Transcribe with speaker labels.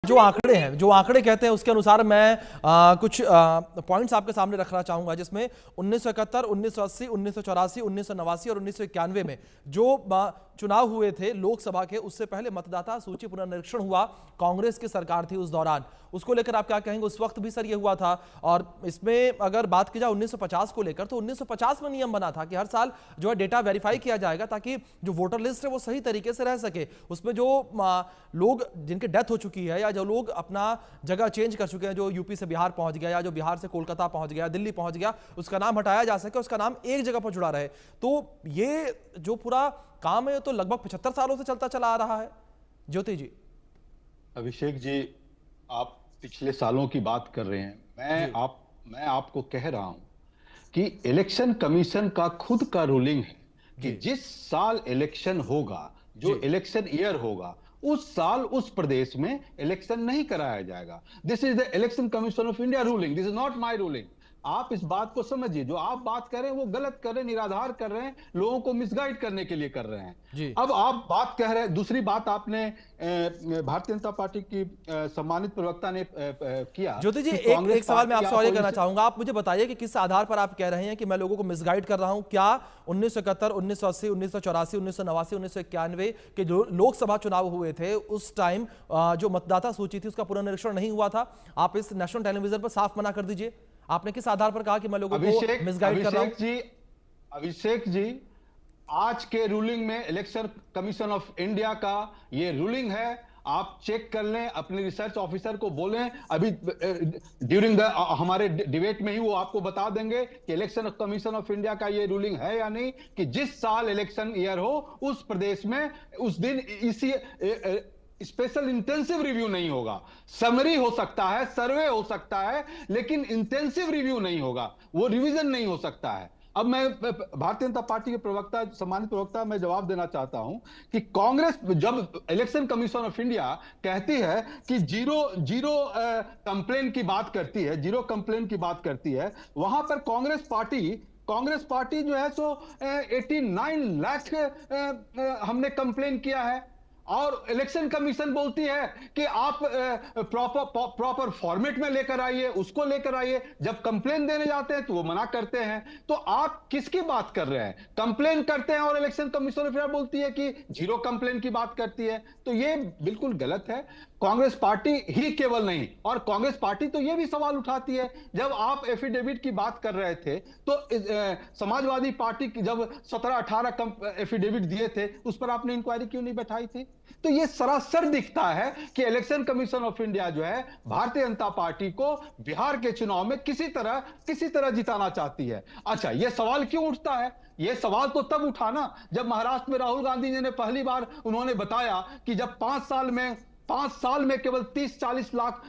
Speaker 1: जो आंकड़े कहते हैं उसके अनुसार मैं कुछ पॉइंट्स आपके सामने रखना चाहूंगा, जिसमें 1971, 1980, 1984, 1989 और 1991 में जो चुनाव हुए थे लोकसभा के, उससे पहले मतदाता सूची पुनर्निरीक्षण हुआ, कांग्रेस की सरकार थी उस दौरान। उसको लेकर आप क्या कहेंगे? उस वक्त भी सर ये हुआ था। और इसमें अगर बात की जाए 1950 को लेकर, तो 1950 में नियम बना था कि हर साल जो है डेटा वेरीफाई किया जाएगा ताकि जो वोटर लिस्ट है वो सही तरीके से रह सके। उसमें जो लोग जिनकी डेथ हो चुकी है या जो लोग अपना जगह चेंज कर चुके हैं, जो यूपी से बिहार पहुंच गया या जो बिहार से कोलकाता पहुंच गया, दिल्ली पहुंच गया, उसका नाम हटाया जा सके, उसका नाम एक जगह पर जुड़ा रहे। तो ये जो पूरा काम है तो लगभग 75 सालों से चलता चला आ रहा है। ज्योति जी।
Speaker 2: अभिषेक जी, आप पिछले सालों की बात कर रहे हैं। मैं आपको कह रहा हूं कि इलेक्शन कमीशन का खुद का रूलिंग है कि जिस साल इलेक्शन होगा, जो इलेक्शन ईयर होगा, उस साल उस प्रदेश में इलेक्शन नहीं कराया जाएगा। This is the election commission of India ruling, this is not my ruling. आप इस बात को समझिए, जो आप बात कर रहे हैं वो गलत कर रहे हैं, निराधार कर रहे हैं, लोगों को मिसगाइड करने के लिए कर रहे हैं। अब आप बात कह रहे हैं, दूसरी बात आपने भारतीय जनता पार्टी की सम्मानित प्रवक्ता ने किया।
Speaker 1: ज्योति जी, एक सवाल मैं आपसे और ये करना चाहूंगा। आप मुझे बताइए कि किस आधार पर आप कह रहे हैं कि मैं लोगों को मिसगाइड कर रहा हूं? क्या 1971, 1980, 1984, 1989, 1991 के जो लोकसभा चुनाव हुए थे उस टाइम जो मतदाता सूची थी उसका पुनर्निरीक्षण नहीं हुआ था? आप इस नेशनल टेलीविजन पर साफ मना कर दीजिए। आपने किस आधार पर कहा कि मैं लोगों को मिसगाइड कर रहा हूं?
Speaker 2: अभिषेक जी, आज के रूलिंग में इलेक्शन कमीशन ऑफ इंडिया का ये रूलिंग है। आप चेक कर लें, अपने रिसर्च ऑफिसर को बोलें, अभी ड्यूरिंग द हमारे डिबेट में ही वो आपको बता देंगे कि इलेक्शन कमीशन ऑफ इंडिया का ये रूलिंग है या नहीं, कि जिस साल इलेक्शन ईयर हो उस प्रदेश में उस दिन इसी स्पेशल इंटेंसिव रिव्यू नहीं होगा। समरी हो सकता है, सर्वे हो सकता है, लेकिन इंटेंसिव रिव्यू नहीं होगा, वो रिवीजन नहीं हो सकता है। अब मैं भारतीय जनता पार्टी के प्रवक्ता, सम्मानित प्रवक्ता, मैं जवाब देना चाहता हूं कि कांग्रेस जब इलेक्शन कमीशन ऑफ इंडिया कहती है कि जीरो कंप्लेन की बात करती है, जीरो कंप्लेन की बात करती है, वहां पर कांग्रेस पार्टी जो है सो 89 लाख हमने कंप्लेन किया है। और इलेक्शन कमीशन बोलती है कि आप प्रॉपर फॉर्मेट में लेकर आइए, उसको लेकर आइए। जब कंप्लेन देने जाते हैं तो वो मना करते हैं। तो आप किसकी बात कर रहे हैं? कंप्लेन करते हैं और इलेक्शन कमीशन ऑफ इंडिया बोलती है कि जीरो कंप्लेन की बात करती है। तो ये बिल्कुल गलत है। कांग्रेस पार्टी ही केवल नहीं, और कांग्रेस पार्टी तो ये भी सवाल उठाती है, जब आप एफिडेविट की बात कर रहे थे तो समाजवादी पार्टी की जब 17-18 एफिडेविट दिए थे, उस पर आपने इंक्वायरी क्यों नहीं बैठाई थी? तो ये सरासर दिखता है कि इलेक्शन कमीशन ऑफ इंडिया जो है भारतीय जनता पार्टी को बिहार के चुनाव में किसी तरह जिताना चाहती है। अच्छा, ये सवाल क्यों उठता है? ये सवाल तो तब उठा ना जब महाराष्ट्र में राहुल गांधी जी ने पहली बार उन्होंने बताया कि जब 5 साल में केवल 30-40 लाख